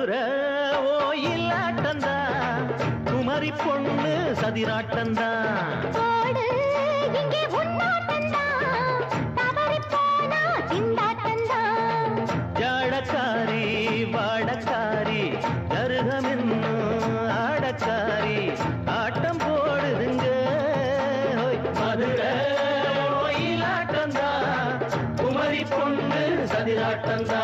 மதுரை ஓயிலாட்டந்தா குமரி பொண்ணு சதிராட்டந்தா ஜாடக்காரி வாடக்காரி ஜருகமென்னு ஆடக்காரி ஆட்டம் போடுதுங்க மதுரை ஓயிலாட்டந்தா குமரி பொண்ணு சதிராட்டந்தா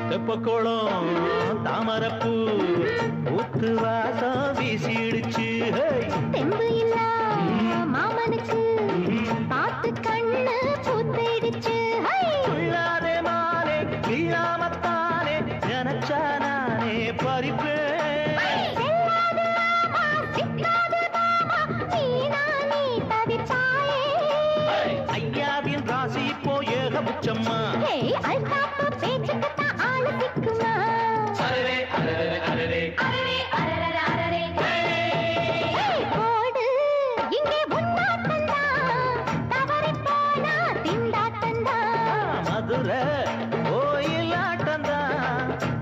தெப்பக்குளம் தாமரப்பூ ஊத்து வாசம் வீசிடுச்சு தெம்பு இல்ல மாமனுக்கு பார்த்து கண்ணு பூத்திடுச்சு உள்ளாதே மானே இல்லாமத்தானே நினைச்சா நானே பறிப்பேன் ஐயாவின் ராசி இப்போ ஏகபட்சம்மா மதுரை ஓயிலாட்டந்தா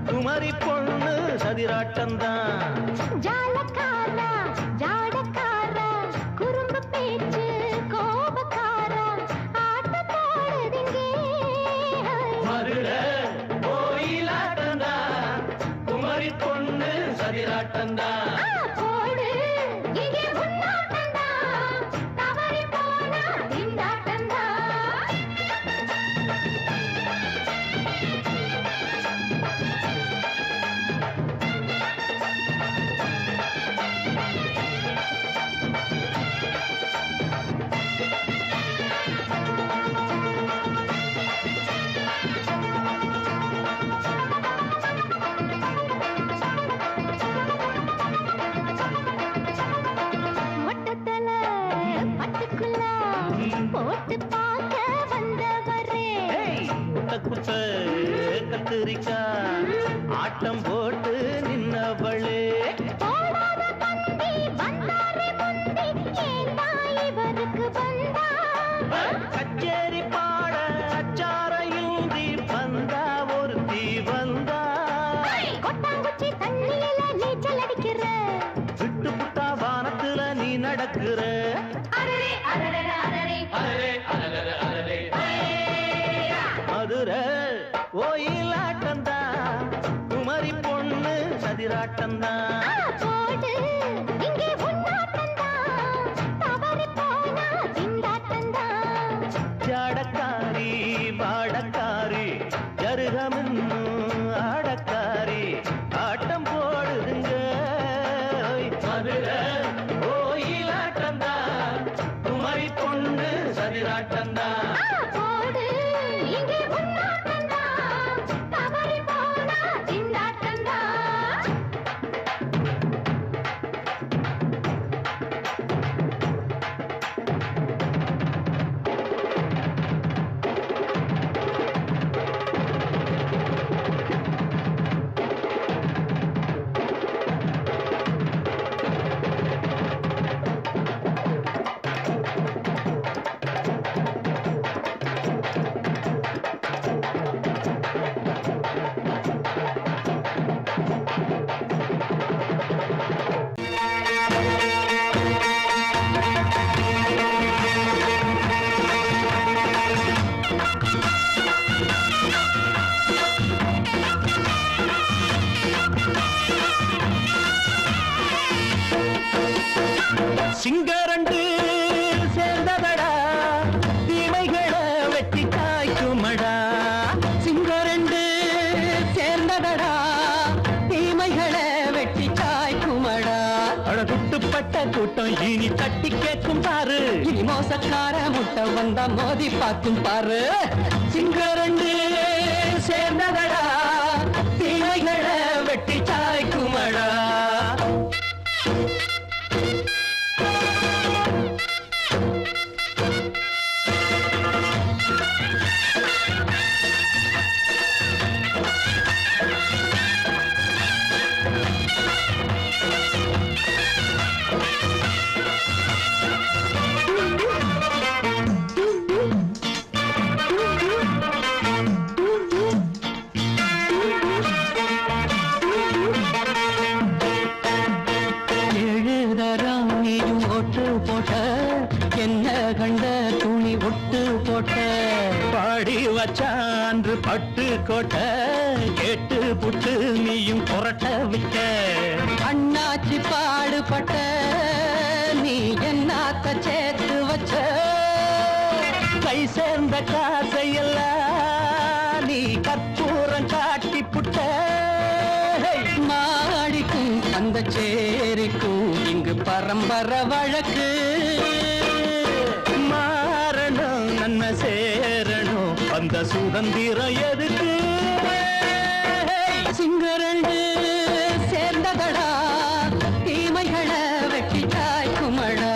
குமரி பொண்ணு சதிராட்டந்தா ஜாலக்காரா ஜாடக்காரா குறும்பு பேச்சு கோபக்காரா ஆட்ட போடுதிங்க மதுரை ஓயிலாட்டந்தா குமரி பொண்ணு சதிராட்டந்தா போட்டு பார்க்க வந்தவரே குத்த கத்திரிக்கா ஆட்டம் போட்டு நின்னவளே போடாத பந்தி வந்தாரே முந்தி ஏண்டா இவருக்கு வந்தா கச்சேரி பாட அச்சாரையுந்தி வந்தா ஒருத்தி வந்தா கொட்டாங்குச்சி தண்ணியில நீச்சல் அடிக்கிற விட்டு புட்டா வானத்துல நீ நடக்கிற மதுரை ஓயிலாட்டந்தா குமரி பொண்ணு சதிராட்டந்தா ஜாடக்காரி வாடக்காரி ஜருகமென்னு ஆடக்காரி ஆட்டம் போடுதுங்க மதுரை ஓயிலாட்டந்தா குமரி பொண்ணு சதிராட்டந்தா சிங்கரண்டு சேர்ந்ததடா தீமைகளை வெட்டி காய்க்குமடா சிங்கரண்டு சேர்ந்ததடா தீமைகளை வெட்டி காய்க்குமடா அழகுட்டுப்பட்ட கூட்டம் இனி தட்டி கேட்கும் பாரு இனி மோசக்கார முட்டை வந்தா மோதி பார்க்கும் பாரு சிங்கரண்டு சேர்ந்ததடா மச்சான்று பட்டு கோட்டை கேட்டு புட்டு நீயும் புரட்ட விட்ட அண்ணாச்சி பாடுபட்ட நீ என்னாத்த சேர்த்து வச்ச கை சேர்ந்த காசையெல்லாம் நீ கற்பூரம் காட்டி புட்ட மாடிக்கும் அந்த சேரிக்கும் இங்கு பரம்பரை வழக்கு மாறணும் நன்மை சேரணும் அந்த சுதந்திரம் எதுக்கு சிங்கரண்டு சேர்ந்ததடா தீமைகளை வெட்டி காய்க்குமடா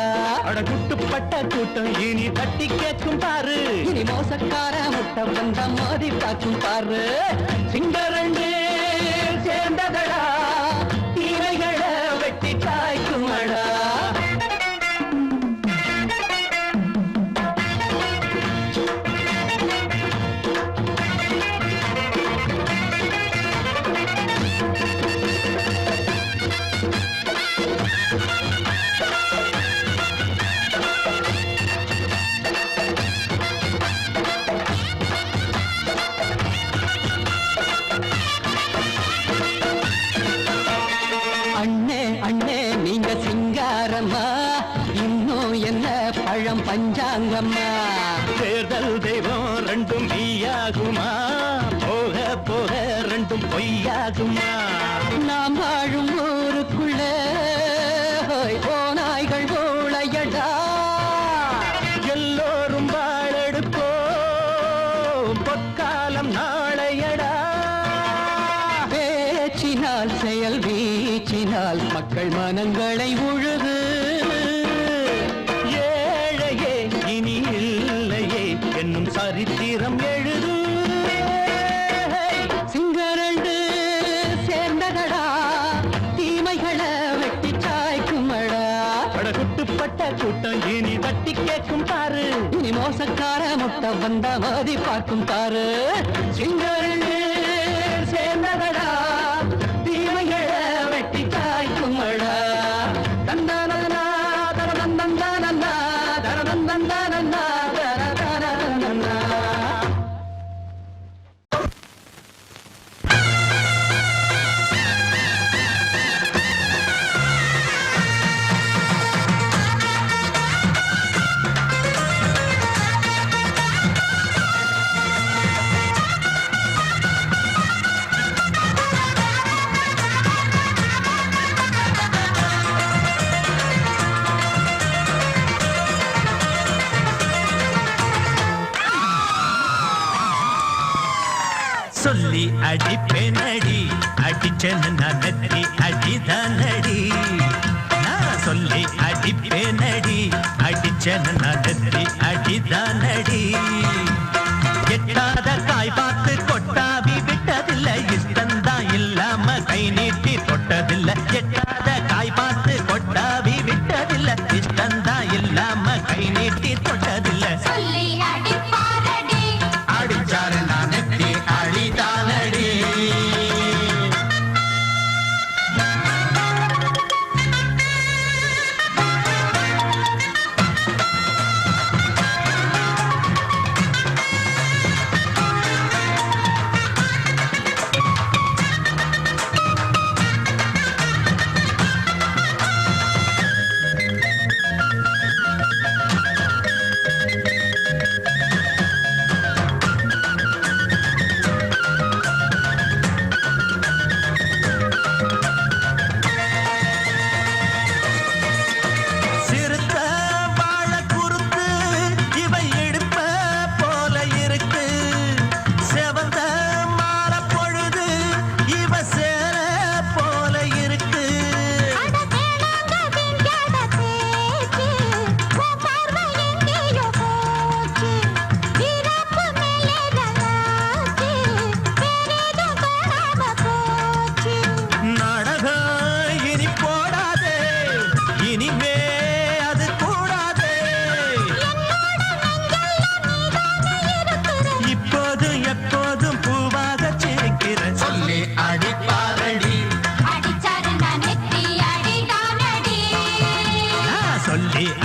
அடகுட்டுப்பட்ட கூட்டம் இனி தட்டி கேட்கும் பாரு இனி மோசக்கார முட்டை வந்த மோதி பார்க்கும் பாரு சிங்கரண்டு சேர்ந்ததடா தீமைகளை வெட்டி காய்க்குமடா அண்ணே அண்ணே நீங்க சிங்காரம்மா இன்னும் என்ன பழம் பஞ்சாங்கம்மா தேர்தல் தெய்வம் ரெண்டும் மெய்யாகுமா போக போக ரெண்டும் பொய்யாகுமா நாம் வாழும் ஊருக்குள்ள ஓநாய்கள் ஊழையடா எல்லோரும் வாழெடுப்போம் பொற்காலம் நாளையடா பேச்சினால் செயல் வீச்சினால் மக்கள் மனங்களை உழுது ஏழையே இனி இல்லையே என்னும் சரித்திரம் எழுது சிங்கரண்டு சேர்ந்ததடா தீமைகளை வெட்டி சாய்க்குமடா படகுட்டுப்பட்ட கூட்டம் இனி தட்டி கேட்கும் பாரு இனி மோசக்கார முட்டை வந்த மோதி பார்க்கும் பாரு சிங்கரண்டு சேர்ந்ததடா தீமைகளை வெட்டி காய்க்குமடா தந்தனனா தரதந்தந்தனனா தரதந்தந்தனனா தரதந்தனனா சொல்லி அடிப்பேனடி அடிச்சேன்னு நான் நெத்தி அடிதானடி நான் சொல்லி அடிப்பேனடி அடிச்சேன்னு நான் நெத்தி அடிதானடி எட்டாத காய் பார்த்து கொட்டாவி விட்டதில்லை இஷ்டந்தான் இல்லாம கை நீட்டி தொட்டதில்லை எட்டாத காய் பார்த்து கொட்டாவி விட்டதில்லை இஷ்டந்தான் இல்லாம கை நீட்டி தொட்டதில்லை சொல்லி அடிப்பாரடி அடிச்சாரு நான் நெத்தி அடிதானடி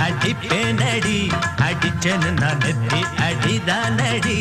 அடிப்பேனடி அடிச்சேன்னு நான் நெத்தி அடிதானடி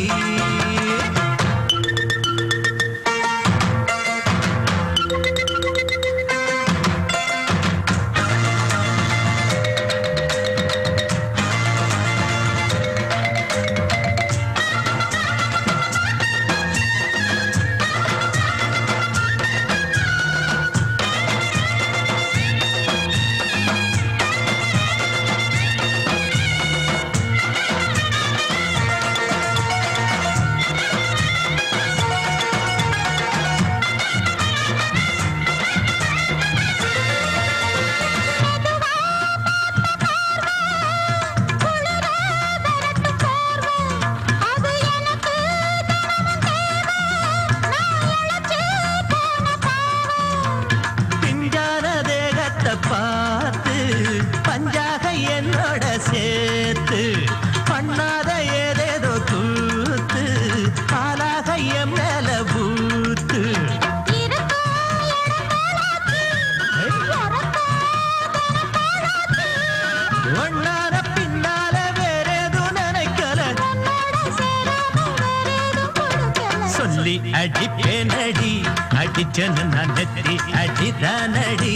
சொல்லி அடிப்பேனடி அடிச்சனு நான் நெத்தி அடிதானடி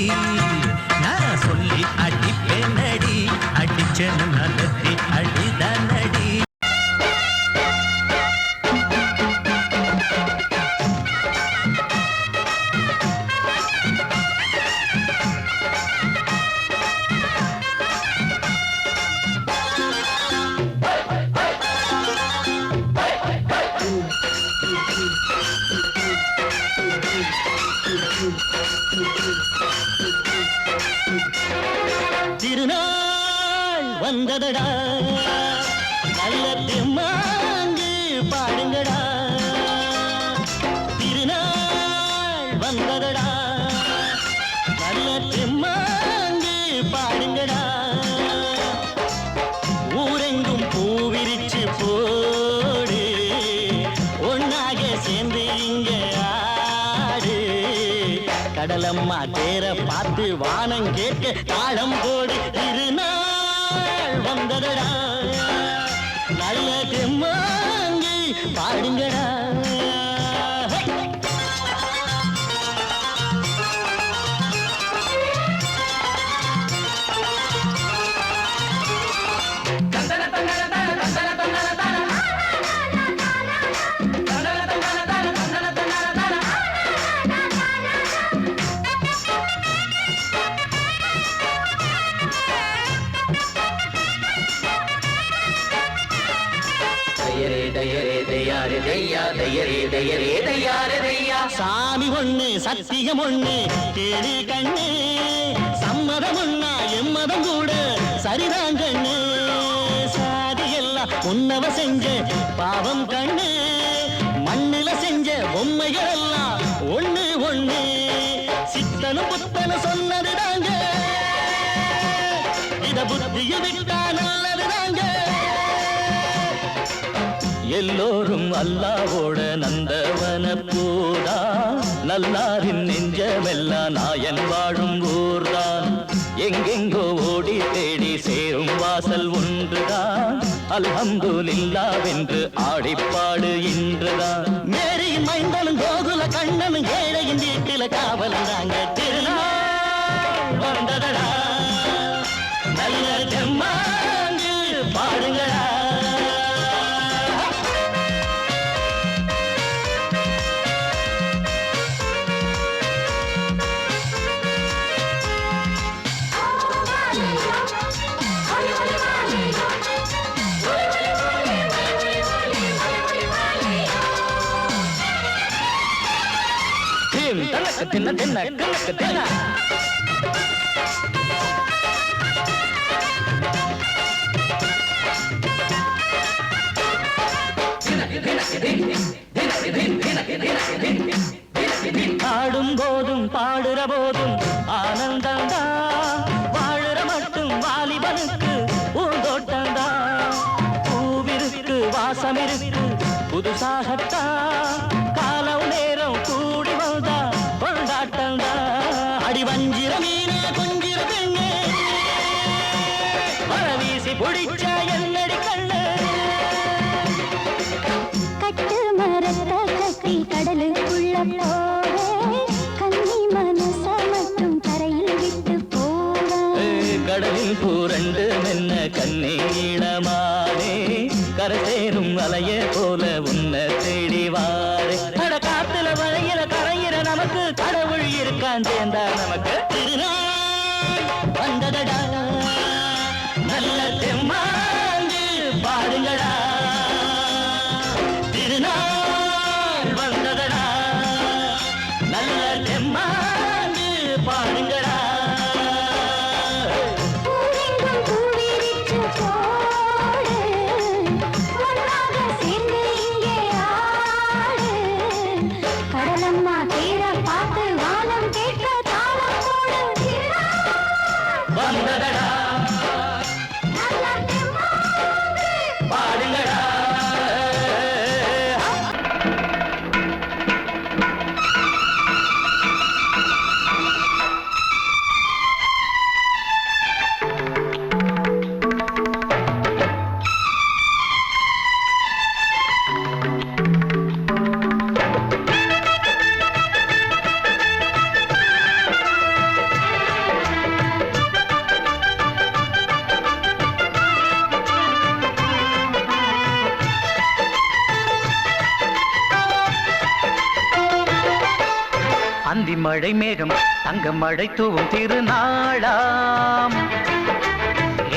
நான் சொல்லி அடிப்பேனடி அடிச்சனு நான் நெத்தி அடிதானடி திருநாள் வந்ததடா நல்ல திருமாங்கு பாடுங்கடா திருநாள் வந்ததடா நல்ல திருமாங்கு பாடுங்கடா ஊரெங்கும் பூவிரிச்சு போடு ஒன்னாக சேர்ந்து இங்க ஆடு கடலம்மா தேர பார்த்து வானம் கேட்க தாளம் போடு திருநாள் வந்ததடா நல்ல தெம்மாங்கி பாடுங்கடா சாமி ஒண்ணு சத்தியம் ஒண்ணு கேளு கண்ணு சம்மதம் ஒண்ணா எம்மதம் கூட சரிதான் கண்ணு சாதி எல்லாம் உன்னவ செஞ்ச பாவம் கண்ணு மண்ணில செஞ்ச பொம்மைகள் எல்லாம் ஒண்ணு ஒண்ணு சித்தனும் புத்தனும் சொன்னதுதாங்க இத புத்திய விட்டா நல்லதுதாங்க எல்லோரும் அல்லாவோட நந்தவன பூதா நல்லாரின் நெஞ்சமெல்லாம் நாயன் வாழும் ஊர்தான் எங்கெங்கோ ஓடி தேடி சேரும் வாசல் ஒன்றுதான் அல்ஹம்துலில்லாஹ்வென்று ஆடிப்பாடு இன்றுதான் மேரியின் மைந்தனும் கோகுல கண்ணனும் ஏழையின் வீட்டில காவலந்தாங்க திருநாள் வந்ததடா நல்ல தெம்மாங்கு பாடுங்களா தின்ன தின்ன கணக்கு தின்ன ஆடும் போதும் பாடுற போதும் ஆனந்தம் தான் வாழுற மட்டும் வாலிபனுக்கு பூந்தோட்டம்தான் பூவிருக்கு வாசம் இருக்கு புதுசாகத்தான் காலம் நேரம் கூடி வந்தா கொண்டாட்டம்தான் அடி வஞ்சிர மீனே கொஞ்சிர பெண்ணே வரவீசி பிடிச்ச என்னடி கண்ணு கட்டு மரத்த கட்டி கடலுக்குள்ள போவே கன்னி மனச மட்டும் கரையில் விட்டு போவே கடலில் பூரண்டு மென்ன கண்ணீடமானே கரை சேரும் அலைய போல உன்னை தேடி வாரே அட காத்துல வளையில கரையிற நமக்கு கடவுள் இருக்கான் சேர்ந்தா நமக்கு திருநாள் வந்ததடா நல்ல தெம்மாங்கு பாடுங்கடா திருநாள் வந்ததடா அந்தி மழை மேகம் தங்க மழை தூவும் திருநாளாம்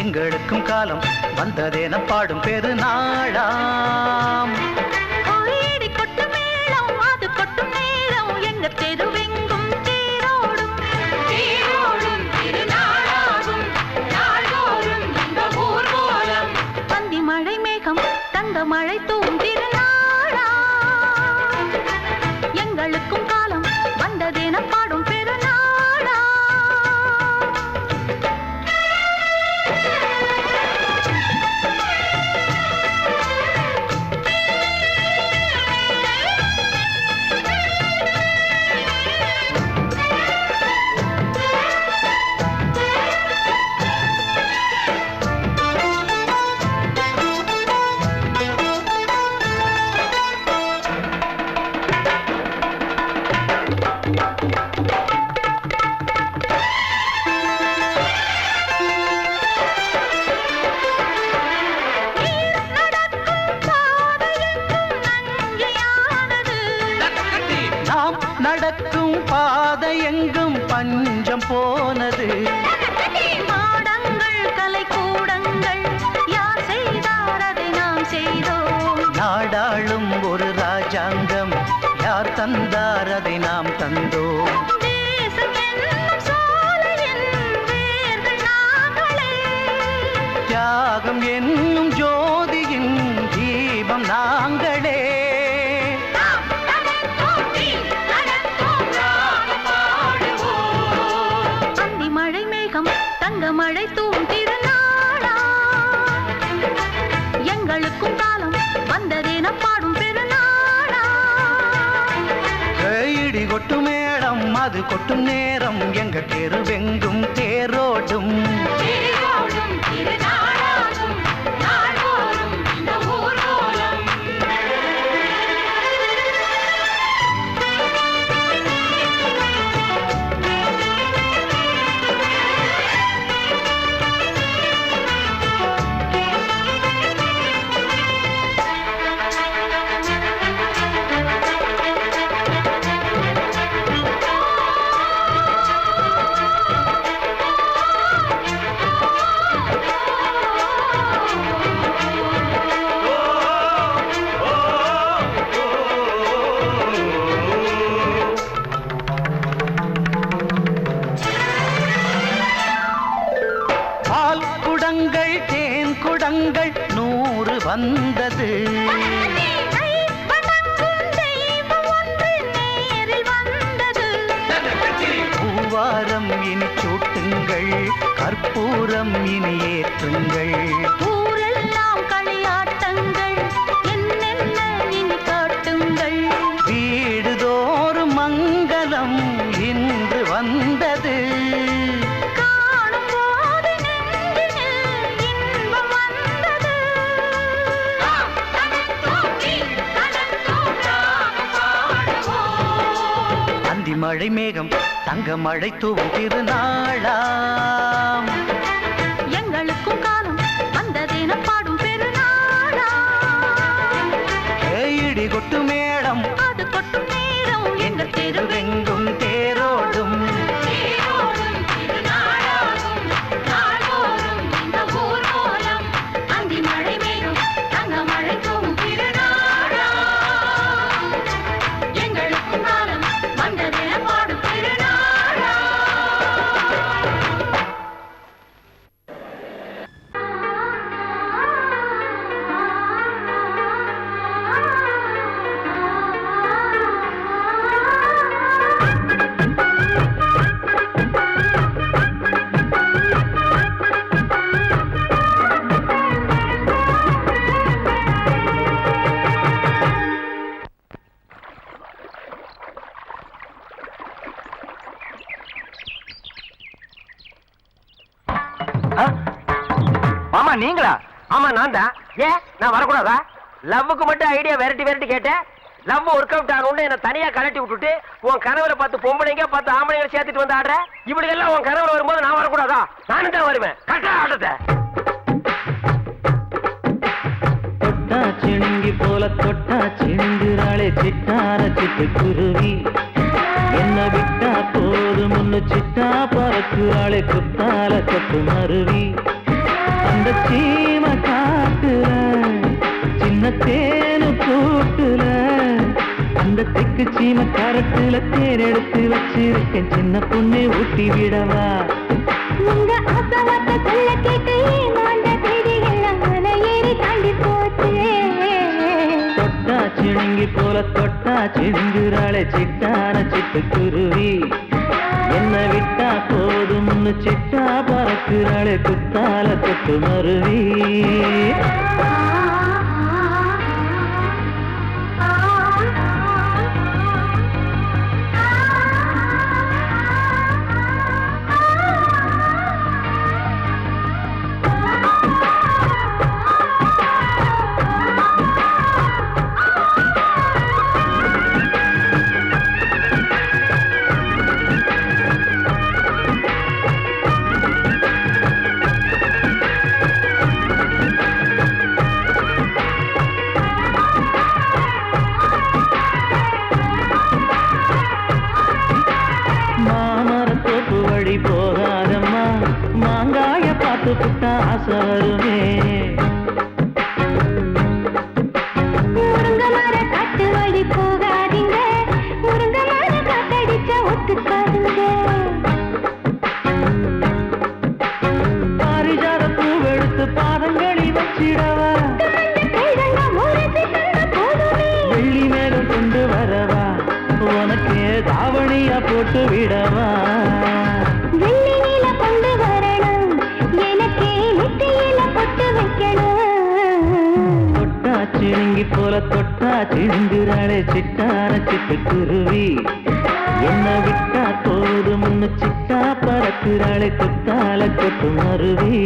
எங்களுக்கும் காலம் வந்ததென பாடும் பெருநாளாம் கொட்டும் மேளம் அது கொட்டும் நேரம் எங்க தெருவெங்கும் தேரோடும் தேரோடும் திருநாளாகும் நாள்தோறும் இந்த ஊர்வலம் அந்தி மழை மேகம் தங்க மழை தூவும் திருநாளா எங்களுக்கும் காலம் வந்ததென பாடும் பெருநாளா நடக்கும் பாதை எங்கும் பஞ்சம் போனது மாடங்கள் கலை கூடங்கள் யார் செய்தார் அதை நாம் செய்தோம் நாடாளும் ஒரு ராஜாங்கம் யார் தந்தார் அதை நாம் தந்தோம் தேசம் என்னும் சோலையின் வேர்கள் நாங்களே தியாகம் என்னும் ஜோதியின் தீபம் நாங்களே தங்க மழை தூவும் திருநாளா எங்களுக்கும் காலம் வந்ததென பாடும் பெருநாளா இடி கொட்டும் மேளம் அது கொட்டும் நேரம் எங்க தெருவெங்கும் தேரோடும் தேரோடும் திருநாளாகும் நாள்தோறும் இந்த ஊர்வலம் குடங்கள் 100 வந்தது பூவாரம் இனி சூட்டுங்கள் கற்பூரம் இனி ஏற்றுங்கள் ஊரெல்லாம் களியாட்டங்கள் என்னென்ன இனி காட்டுங்கள் வீடுதோறும் மங்களம் இன்று வந்தது மழை மேகம் தங்க மழை தூவும் திருநாளாம் எங்களுக்கும் காலம் வந்ததென பாடும் பெருநாளா இடி கொட்டு மேளம் அது கொட்டும் நேரம் எங்கள் தெருவெங்கும் தேரோடும் தேரோடும் திருநாளாகும் நாள்தோறும் இந்த ஊர்வலம் அந்தி மழை மேகம் தங்க மழை தூவும் திருநாளா எங்களுக்கும் காலம் வந்ததென பாடும் பெருநாளா மாமா நீங்களா? ஆமா நான் தான். ஏன் நான் வரக்கூடாதா? லவ்வுக்கு மட்டும் ஐடியா விரட்டி கேட்டேன். லவ் ஒர்க் அவுட் ஆகணும்னு என்ன தனியா கலட்டி விட்டுட்டு உன் கனவுல பார்த்து பொம்பளைங்க பார்த்து ஆம்பளைங்களை சேர்த்துட்டு வந்து ஆடுற. இப்படி எல்லாம் உன் கனவுல வரும்போது நான் வரக்கூடாதா? நானும் தான் வருவேன். கரெக்டா ஆட்டத்தை தொட்டா சிணுங்கி போல தொட்டா சிணுங்குறாளே சிட்டார சிட்டு குருவி என்ன என்ன விட்டா போதும் முன்னு சிட்டா பறக்குறாளே குத்தால கொத்து மருவி அந்த சீம காட்டுல சின்ன தேனு கூட்டுல அந்த தெக்கு சீம கரட்டுல தேர் எடுத்து வச்சிருக்கேன் சின்ன பொண்ணு ஊட்டி விடவா உங்க ஆசவாத்த சொல்ல கேட்டு ஏமாந்த தேதி எல்லாம் மன ஏறி தாண்டி போச்சு தொட்டா சிணுங்கி போல தொட்டா சிணுங்குறாளே சிட்டான சிட்டுக்குருவி என்ன விட்டா போதும்னு சிட்டா பறக்குறாளே குத்தால கொத்து மருவி போகாதம்மா மாங்காய பார்த்து புட்டா ஆசை வருமே முருங்க மர காட்டு வழி போகாதீங்க முருங்க மர காத்தடிச்ச ஒத்துக்காதுங்க பாரிஜாத பூவெடுத்து பாதங்களில் வச்சிடவா வெள்ளி மேகம் கொண்டு வரவா உனக்கு தாவணியா போட்டு விடவா வெள்ளி நீல கொண்டு வரணும் எனக்கே நெத்தியில பொட்டு வைக்கணும் தொட்டா சிணுங்கி போல தொட்டா சிணுங்குறாளே சிட்டான சிட்டுக்குருவி என்ன விட்டா போதும் முன்னு சிட்டா பறக்குறாளே குத்தால கொத்து மருவி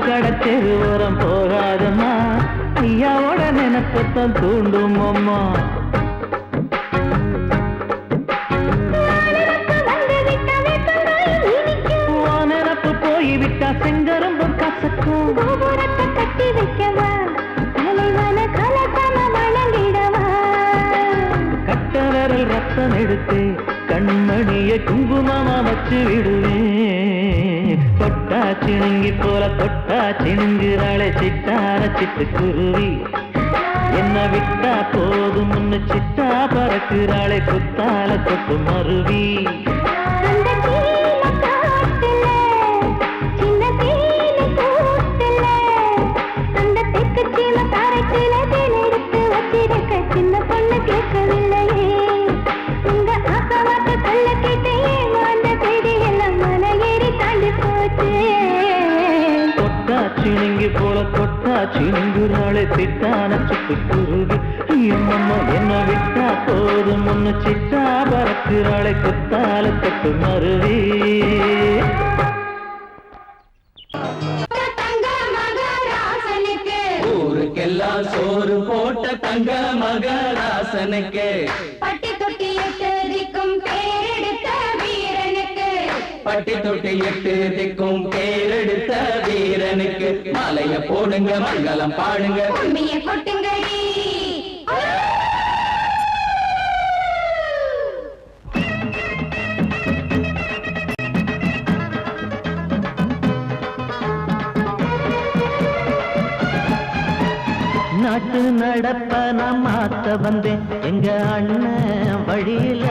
கடத்தெரு ஓரம் போகாதம்மா ஐயாவோட நினைப்பத்தான் தூண்டும் அம்மா நினப்பு போய்விட்டா செங்கரும்பு கசக்கும் கட்டி வைக்கவா தலைவன கலசம வணங்கிடவா கட்ட விரல் ரத்தம் எடுத்து கண்மணிய குங்குமமா வச்சு விடுவேன் தொட்டா சிணுங்கி போல தொட்டா சிணுங்குறாளே சிட்டான சிட்டுக்குருவி என்ன விட்டா போதும் முன்னு சிட்டா பறக்குறாளே குத்தால கொத்து மருவி சின்ன பொண்ணு கேட்கவில்லையே உங்க ஆசவாத்த சொல்ல கேட்டு ஏமாந்த தேதி எல்லாம் மன ஏறி தாண்டி போச்சு தொட்டா சிணுங்கி போல தொட்டா சிணுங்குறாளே சிட்டான சிட்டுக்குருவி அம்மம்மா என்ன விட்டா போதும் முன்னு சிட்டா பறக்குறாளே குத்தால கொத்து மருவி ஊருக்கெல்லாம் சோறு போட்ட தங்க மகராசனுக்கு பட்டி தொட்டி எட்டு திக்கும் பேரெடுத்த வீரனுக்கு பட்டி தொட்டி எட்டு திக்கும் பேரெடுத்த வீரனுக்கு மாலைய போடுங்க மங்களம் பாடுங்க உண்மைய கொட்டுங்கடி நாட்டு நடப்ப நான் மாத்த வந்தேன் எங்க அண்ணன் வழியில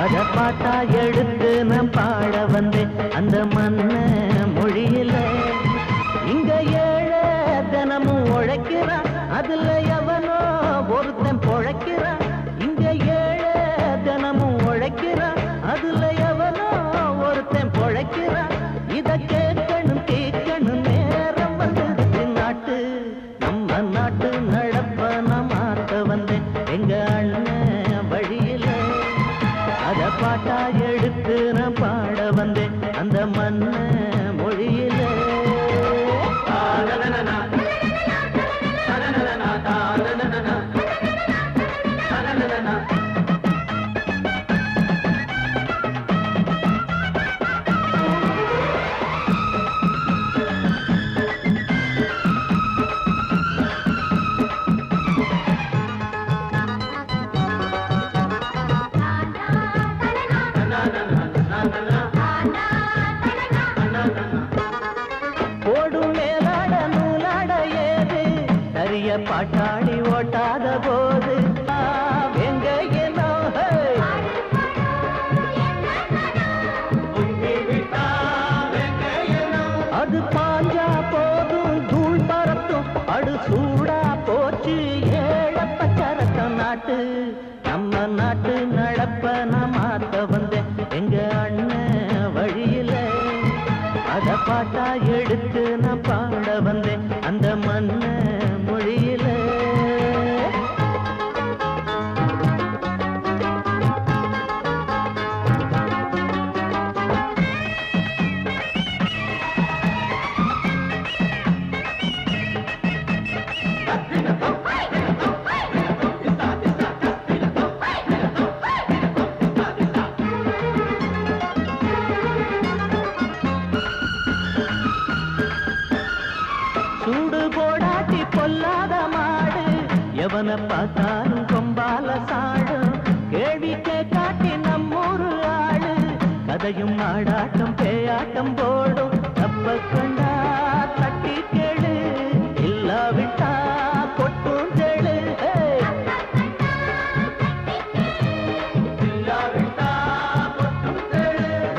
அத பாட்டா எடுத்து நான் பாட வந்தேன் அந்த மண்ண மொழியில இங்க ஏழை தினமும் உழைக்கிறான் அதுல எவனோ ஒருத்தன் பொழைக்கிறான் இங்க ஏழை தினமும் உழைக்கிறான் அதுல எவனோ ஒருத்தன் பொழைக்கிறான் இத கேட்கணும் கேட்கணும் நேரம் வந்துடுச்சு நாட்டு வண்டிய பாட்டாளி ஓட்டாத போது எங்க அது பாஞ்சா போதும் தூள் பறத்தும் அடு சூடா போச்சு ஏழப்ப சரத்த நாட்டு நம்ம நாட்டு நடப்ப நான் மாத்த வந்தேன் எங்க அண்ணன் வழியில அத பாட்டா எடுத்து நான் பாட வந்தேன் அந்த மண்ண மொழியில சூடு போடாட்டி பொல்லாத மாடு எவனை பார்த்தாலும் கொம்பால சாடும் கேள்வி காட்டி நம்மூரு ஆடு கதையும் ஆடாட்டம் பேயாட்டம் போடும் தப்ப கண்டா தட்டி கேளு இல்லாவிட்டா கொட்டும் கேளு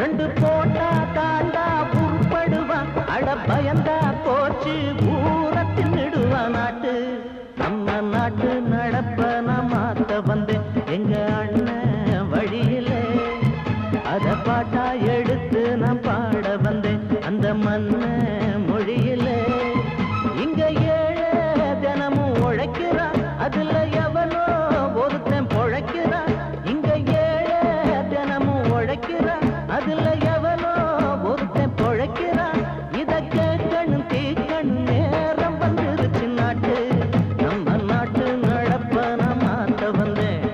ரெண்டு போட்டா தாண்டா உருப்படுவான் அட பயந்தா போச்சு ஊரத்தின் நெடுவா நாட்டு நம்ம நாட்டு நடப்ப நான் மாத்த வந்தேன் எங்க அண்ணன் வழியில அத பாட்டா எடுத்து நான் பாட வந்தேன் அந்த மண்ண மொழியில இங்க ஏழை தினமும் உழைக்கிறான் அதுல எவனோ ஒருத்தன் பொழைக்கிறான் இங்க ஏழை தினமும் உழைக்கிறான் அதுல எவனோ ஒருத்தன் பொழைக்கிறான் இத கேட்கணும் தீக்கணும் நேரம் வந்துருச்சு நாட்டு நம்ம நாட்டு நடப்ப நான் மாத்த வந்தேன்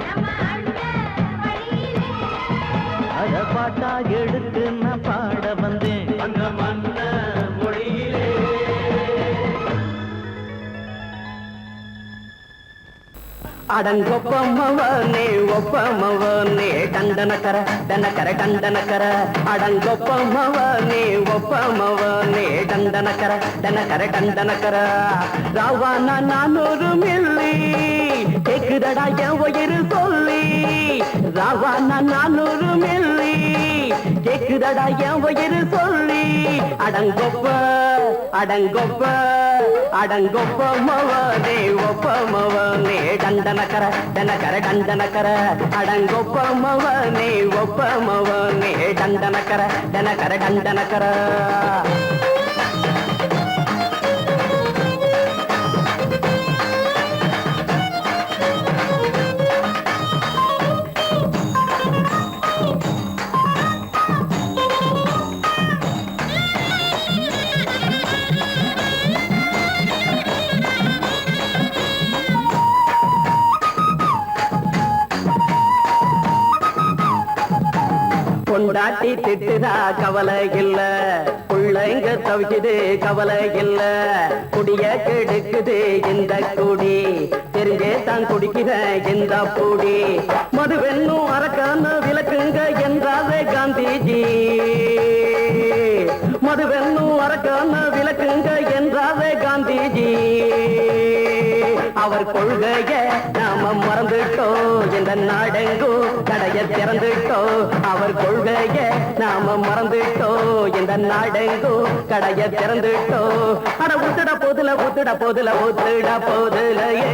அத பாட்டா எடுத்து நான் பாட வந்தேன் அந்த மண்ண மொழியிலே அடங்கொப்பமவனே ஒப்பமவனே டண்டனக்கர டனக்கர டண்டனக்கர அடங்கொப்பமவனே ஒப்பமவனே டண்டனக்கர டனக்கர டண்டனக்கர ராவானா 400 மில்லி கேக்குதடா என் உயிர் சொல்லி ராவானா 400 மில்லி கேக்குதடா என் உயிர் சொல்லி அடங்கொப்ப அடங்கொப்ப அடங்கொப்பமவனே ஒப்பமவனே டண்டனக்கர டனக்கர டண்டனக்கர அடங்கொப்பமவனே ஒப்பமவனே டண்டனக்கர டனக்கர டண்டனக்கர கொண்டாட்டி திட்டுதா கவலை இல்ல பிள்ளைங்க தவிக்குது கவலை இல்ல குடிய கெடுக்குது இந்த குடி தெரிஞ்சே தான் குடிக்கிற இந்த பூடி மதுவென்னும் அரக்கான விளக்குங்க என்றாரே காந்திஜி மதுவென்னும் அரக்கான விளக்குங்க என்றாரே காந்திஜி அவர் கொள்கைய நாம மறந்துட்டோம் இந்த நாடெங்கும் கடைய திறந்துட்டோம் அவர் கொள்கைய நாம மறந்துட்டோம் இந்த நாடெங்கும் கடைய திறந்துட்டோம் அட ஊத்துட போதுல ஊத்துட போதுல ஊத்துட போதுலையே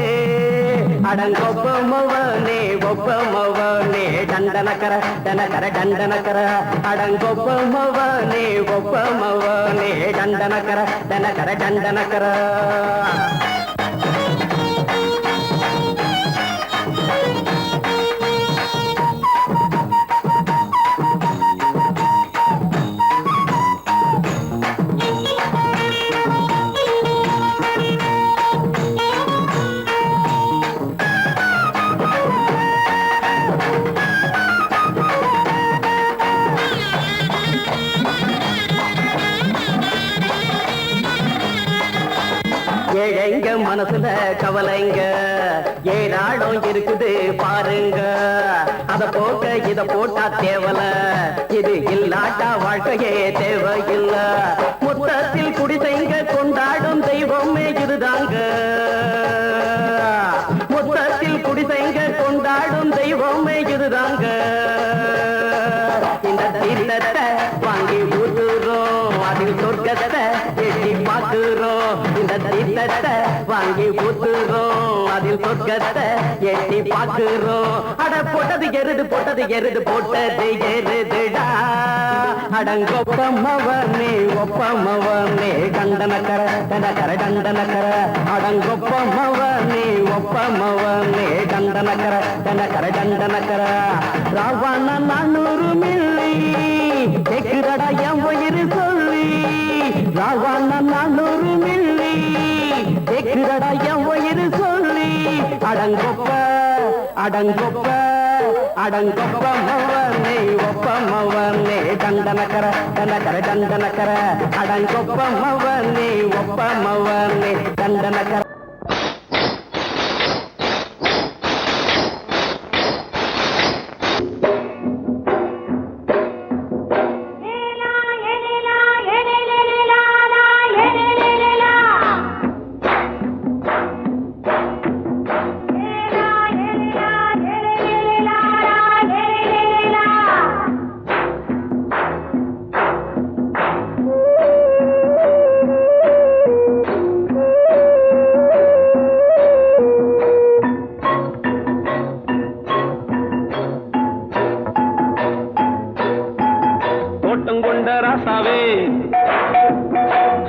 அடங்கொப்பமவனே ஒப்பமவனே டண்டனக்கர டனக்கர டண்டனக்கர அடங்கொப்பமவனே ஒப்பமவனே டண்டனக்கர டனக்கர டண்டனக்கர ஏழைங்க மனசுல கவலைங்க ஏராளம் இருக்குது பாருங்க அத போக்க இத போட்டா தேவல இது இல்லாட்டா வாழ்க்கையே தேவையில்ல மொத்தத்தில் குடிசைங்க கொண்டாடும் தெய்வமே இதுதாங்க பாக்குறோம் இந்த தீர்த்தத்தை வாங்கி ஊத்துறோம் அதில் சொர்க்கத்தை எட்டி பாக்குறோம் அட போட்டது எருது போட்டது எருதுடா அடங்கொப்பமவனே ஒப்பமவனே டண்டனக்கர டண்டனக்கர அடங்கொப்பமவனே ஒப்பமவனே டண்டனக்கர ராவண 400 மில்லி கேக்குறடா என் உயிர் சொல்லி ராவண 400 மில்லி கேக்குறடா என் உயிர் சொல்லி அடங்கொப்பமவனே ஒப்பமவனே டண்டனக்கர அடங்கொப்பமவனே ஒப்பமவனே டண்டனக்கர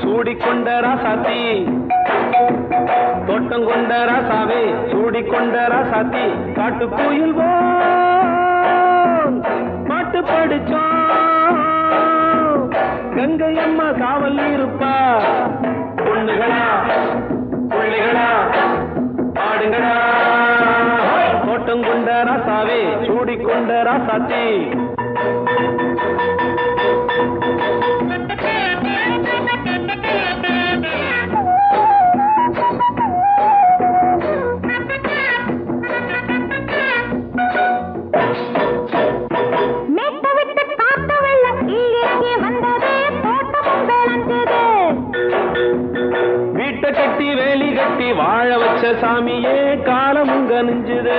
சூடிக்கொண்ட ராசாத்தி தோட்டம் கொண்ட ராசாவே சூடிக்கொண்ட ராசாத்தி காட்டு கோயில் பாட்டு படிச்சோம் கங்கை அம்மா காவல் இருப்பா பொண்ணுகளா பிள்ளைகளா ஆடுங்களா தோட்டம் கொண்ட ராசாவே சூடிக்கொண்ட ராசாத்தி கட்டி வேலி கட்டி வாழ வச்ச சாமியே காலமுங்க நெஞ்சுது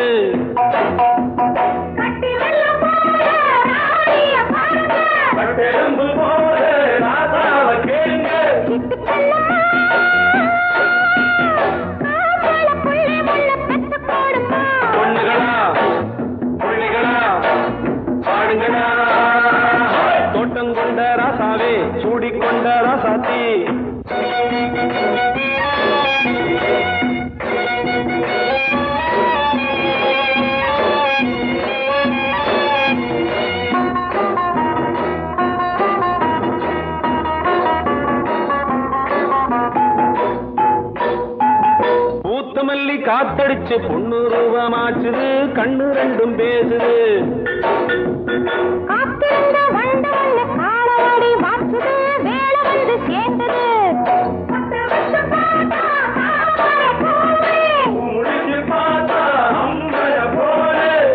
பொண்ணுகளா பிள்ளைகளா பாடுங்களா தோட்டம் கொண்ட ராசாவே சூடிக்கொண்ட ராசாத்தி மல்லி காத்தடிச்சு பொண்ணு ரூபமாச்சுது கண்ணு ரெண்டும் பேசுது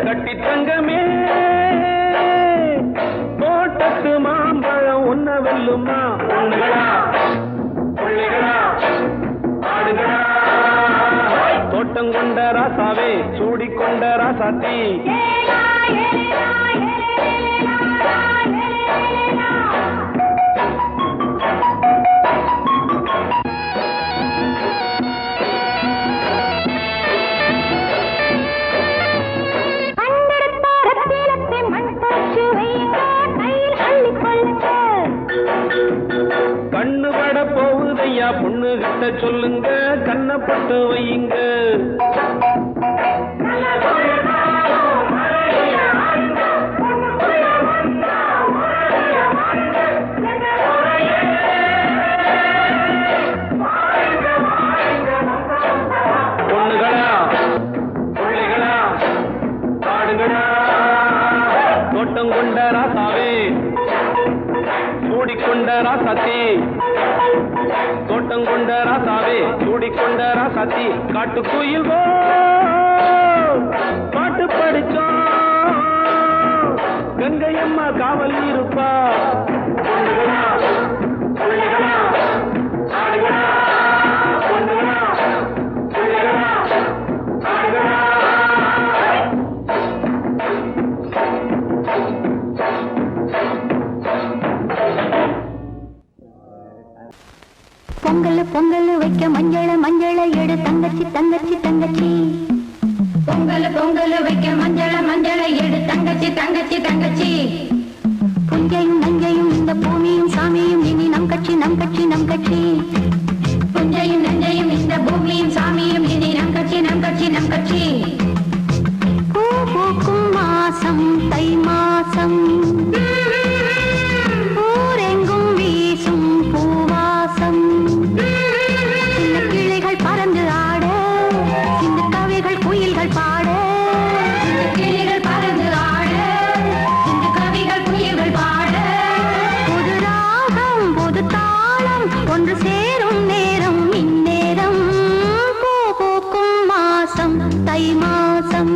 கட்டி தங்கமே தோட்டத்து மாம்பழம் உன்ன வெல்லுமா பொண்ணுகளா பிள்ளைகளா ஆடுகளா தோட்டம் கொண்ட ராசாவே சூடிக்கொண்ட ராசாத்தி கண்ணு பட போகுதையா பொண்ணு கிட்ட சொல்லுங்க கண்ணப்பட்டு வையுங்க பொண்ணுகளா பிள்ளைகளா பாடுங்களா தோட்டம் கொண்ட ராசாவே சூடிக்கொண்ட ராசாத்தி தோட்டம் கொண்ட ராசாவே சூடிக்கொண்ட ராசாத்தி காட்டு கோயில் பாட்டு படிச்சோம் கங்கை அம்மா காவல் இருப்பா பொண்ணுகளா பிள்ளைகளா ஆடுகளா பொண்ணுகளா பிள்ளைகளா ஆடுகளா பொங்கல் பொங்கல் வைக்க மஞ்சள மஞ்சள எடு தங்கச்சி தங்கச்சி தங்கச்சி பொங்கல் பொங்கல் வைக்க மஞ்சள மஞ்சள எடு தங்கச்சி தங்கச்சி தங்கச்சி புஞ்சையும் நஞ்சையும் இந்த பூமியும் சாமியும் இனி நம் கட்சி நம் கட்சி நம் கட்சி புஞ்சையும் நஞ்சையும் இந்த பூமியும் சாமியும் இனி நம் கட்சி நம் கட்சி நம் கட்சி பூ பூக்கும் மாசம் தை மாசம் ஊரெங்கும் வீசும் பூவாசம் சின்ன கிளிகள் பறந்து ஆட சின்ன கவிகள் குயில்கள் பாட சின்ன கிளிகள் பறந்து ஆட சின்ன கவிகள் குயில்கள் பாட புது ராகம் புது தாளம் ஒன்று சேரும் நேரம் இந்நேரம் பூ பூக்கும் மாசம் தை மாசம்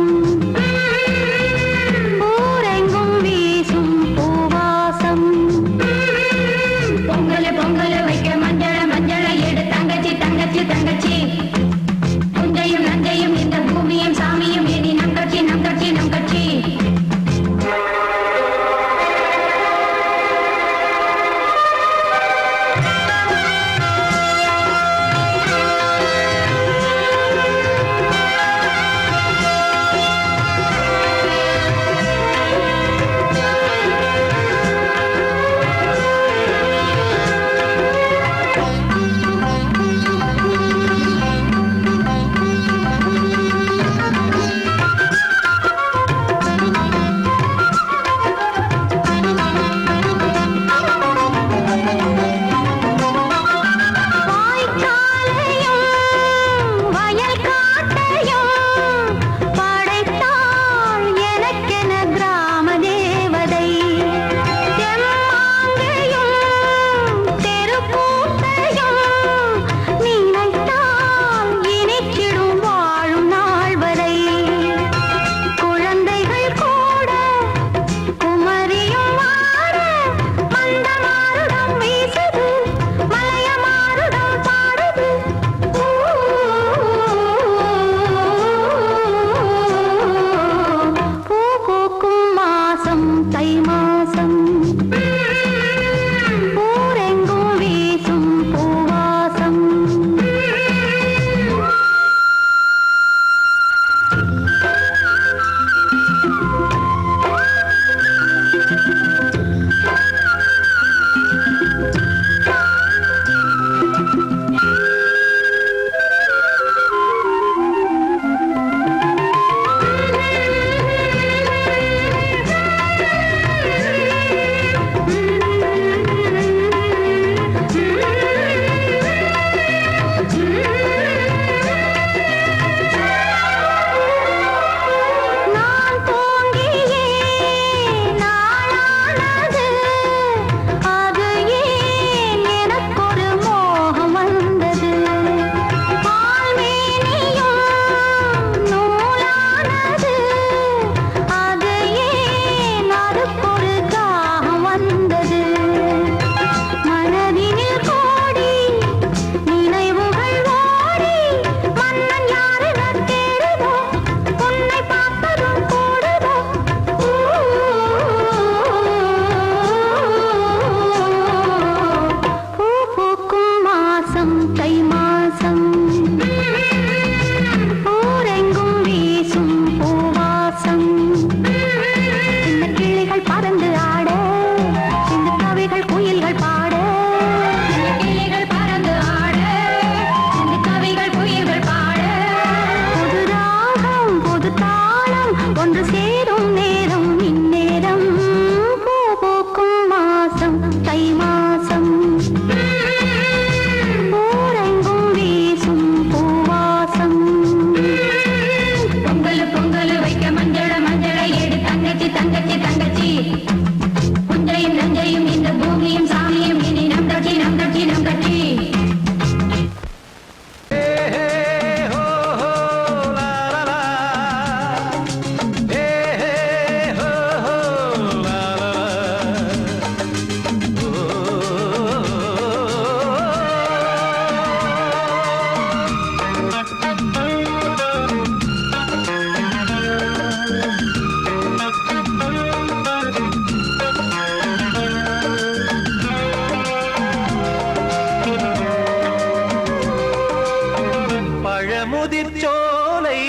பழமுதிர்ச்சோலை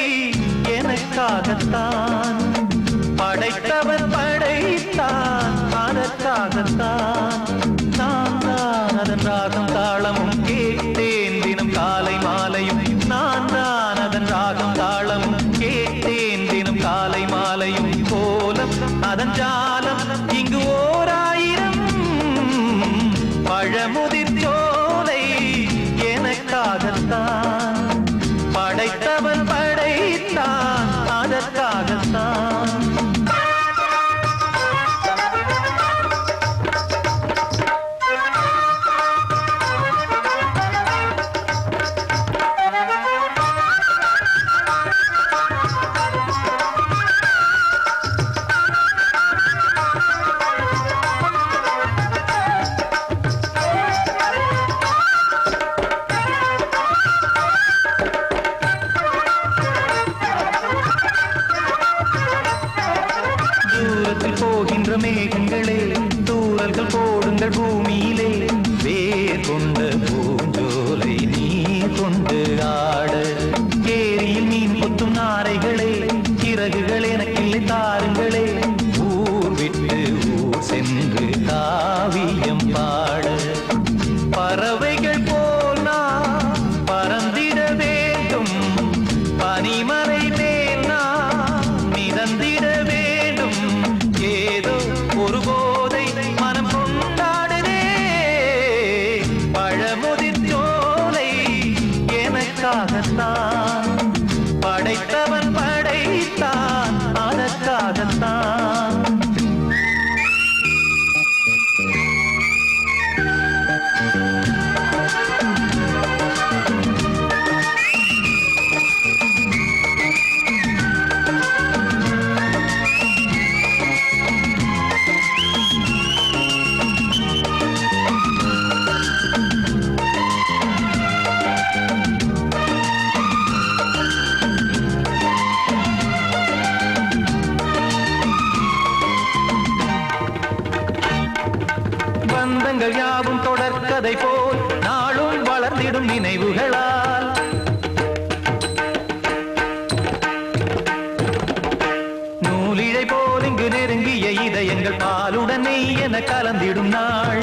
எனக்காகத்தான் படைத்தவன் படைத்தான் அதற்காகத்தான் நான் தான் அதன் ராகம் தாளமும் கேட்டேன் தினம் காலை மாலையும் நான் தான் அதன் ராகம் தாளமும் கேட்டேன் தினம் காலை மாலையும் கோலம் அதன் ஜாலம் இங்கு ஓராயிரம் பழமுதிர்ச்சோலை எனக்காகத்தான் படைத்தவன் படைத்தான் அதற்காகத்தான் போகின்ற மேகங்களே தூரல்கள் போடுங்கள் பூமியிலே வேர் கொண்ட பூஞ்சோலை நீ கொண்டு ஆட ஏரியில் மீன் கொத்தும் நாரைகளே சிறகுகள் எனக்கில்லை தாருங்களே ஊர் விட்டு ஊர் சென்று காவியம் பாட பறவைகள் போல் நான் பறந்திட வேண்டும் பனிமலை மேல் நான் மிதந்திட வேண்டும் ஏதோ ஒரு போதை மனம் கொண்டாடுதே பழமுதிர்ச்சோலை எனக்காகத்தான் படைத்தவன் படைத்தான் அதற்காகத்தான் பந்தங்கள் யாவும் தொடர்கதை போல் நாளும் வளர்ந்திடும் நினைவுகளால் நூலிழை போல் இங்கு நெருங்கிய இதயங்கள் பாலுடன் நெய் என கலந்திடும் நாள்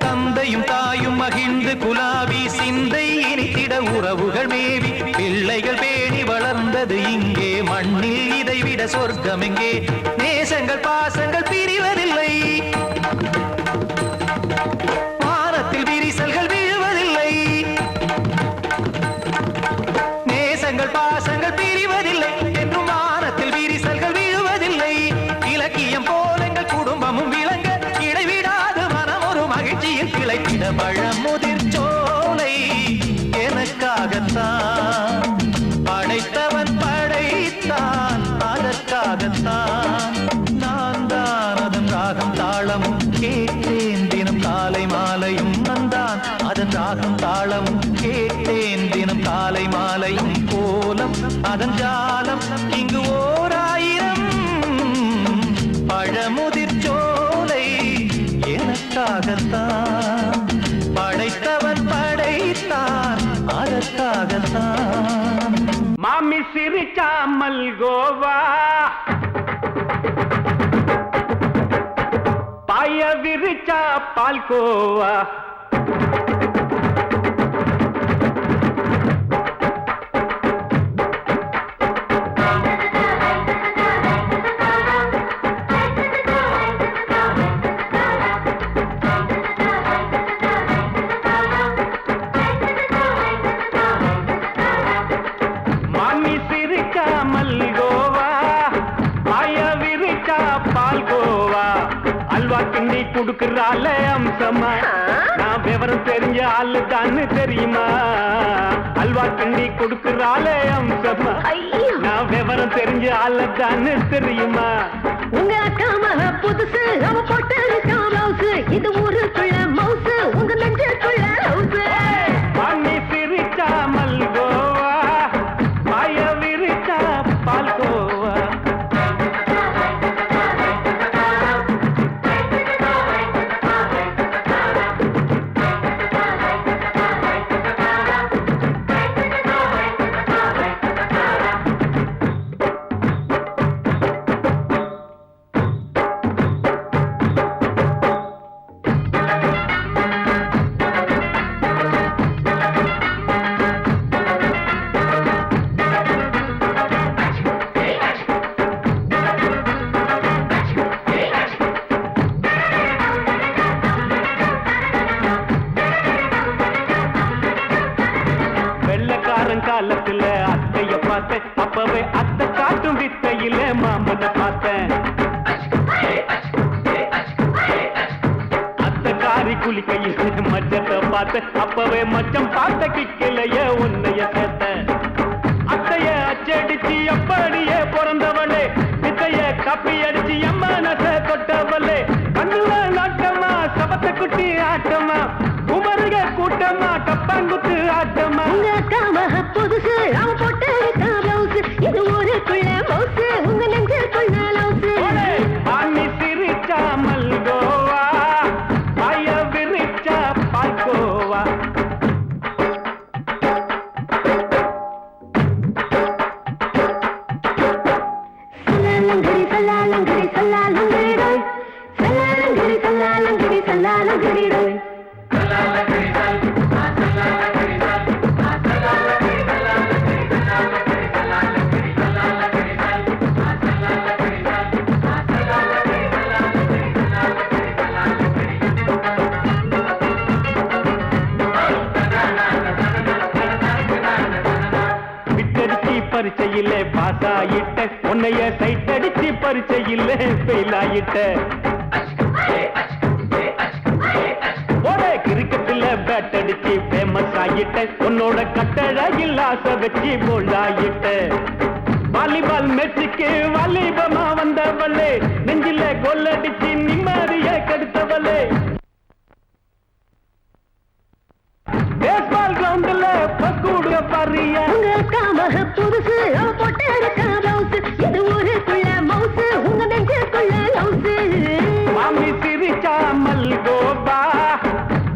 தந்தையும் தாயும் மகிழ்ந்து குலாவி சிந்தை இனித்திட உறவுகள் மேவி பிள்ளைகள் பேணி வளர்ந்தது இங்கே மண்ணில் இதைவிட சொர்க்கம் எங்கே நேசங்கள் பாசங்கள் பிரிவதில்லை வானத்தில் விரிசல்கள் விழுவதில்லை நேசங்கள் பாசங்கள் பிரிவதில்லை என்றும் வானத்தில் விரிசல்கள் விழுவதில்லை இலக்கியம் போல எங்கள் குடும்பமும் விளங்க இடைவிடாது மனம் ஒரு மகிழ்ச்சியில் கிளைத்திட பழமுதிர்ச்சோலை எனக்காகத்தான் படைத்தவன் படைத்தான் அதற்காகத்தான் நான் தான் அதன் ராகம் தாளமும் கேட்டேன் தினம் காலை மாலையும் நான் அதன் ராகம் தாளமும் கேட்டேன் தினம் காலை மாலையும் கோலம் அதன் ஜாலம் இங்கு ஓராயிரம் பழமுதிர்ச்சோலை எனக்காகத்தான் படைத்தவன் படைத்தான் அதற்காகத்தான் மாமி சிரிச்சா மல்கோவா பாய விரிச்சா பால்கோவா குடுக்கறால அம்சமா நான் விவரம் தெரிஞ்ச ஆளு தான்னு தெரியுமா அல்வா கிண்டி குடுக்கறால அம்சமா நான் விவரம் தெரிஞ்ச ஆளு தான்னு தெரியுமா உங்க அக்காம புதுசு அவ போட்டு காமௌசு இது ஊருக்குள்ள மவுசு உங்க நெஞ்சுக்குள்ள ஹவுசு பண்ணி சிரிச்சா மல்கோவா பாய விரிச்சா பால்கோவா குளிக்கையில் மச்சத்தை பார்த்த அப்பவே மச்சம் பார்த்த கிக்கலைய உன்னைய சேர்த்த அத்தைய அச்சடிச்சு அப்படியே பிறந்தவளே வித்தைய காப்பி அடிச்சு எம்மனச தொட்டவளே கண்ணுல நாட்டமா சபத்தை குட்டி ஆட்டமா குமருக கூட்டமா கப்பாங்குத்து ஆட்டமா உங்க காம புதுசு அவ போட்டு பிளவுஸ் இது ஊருக்குள்ள மவுசு உங்க நெஞ்சுக்குள்ள லவுசு ஆணி சிரிச்சா மல்கோவா பாய விரிச்சா பால்கோவா சல்லாலங்கடி சல்லாலங்கடி ரோய் சல்லாலங்கடி சல்லாலங்கடி சல்லாலங்கடி ரோய் பரிச்சையில பாசாயிட்ட உன்னைய சைட் அடிச்சு பரிச்சையில ஃபெயில் ஆயிட்ட கிரிக்கெட்ல பேட் அடிச்சு ஃபேமஸ் ஆயிட்ட உன்னோட கட்டழகில் ஆசை வச்சு போல்ட் ஆயிட்ட வாலிபால் மேட்சுக்கு வாலிபமா வந்தவளே நெஞ்சில கோல் அடிச்சு நிம்மதிய கெடுத்தவளே பேஸ்பால் கிரவுண்ட்ல பக்கூடுக பாரியா உங்க காம புதுசு அவ போட்டு பிளவுஸ் இது ஊருக்குள்ள மவுசு உங்க நெஞ்சுக்குள்ள லவுசு மாமி சிரிச்சா மல்கோவா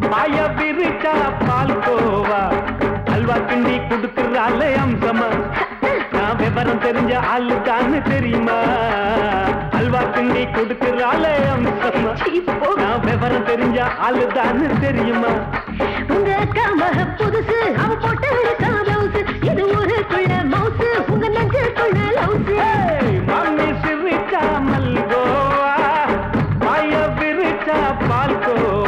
பாய விரிச்சா பால்கோவா அல்வா கிண்டி குடுக்கறாளே அம்சமா நான் விவரம் தெரிஞ்ச ஆளு தான் தெரியுமா அல்வா கிண்டி குடுக்கறாளே அம்சமா நான் விவரம் தெரிஞ்ச ஆளு தான் தெரியுமா உங்க காம புதுசு அவ போட்டு பிளவுஸ் இது ஊருக்குள்ள மவுசு உங்க நெஞ்சுக்குள்ள லவுசு மாமி சிரிச்சா மல்கோவா பாய விரிச்சா பால்கோவா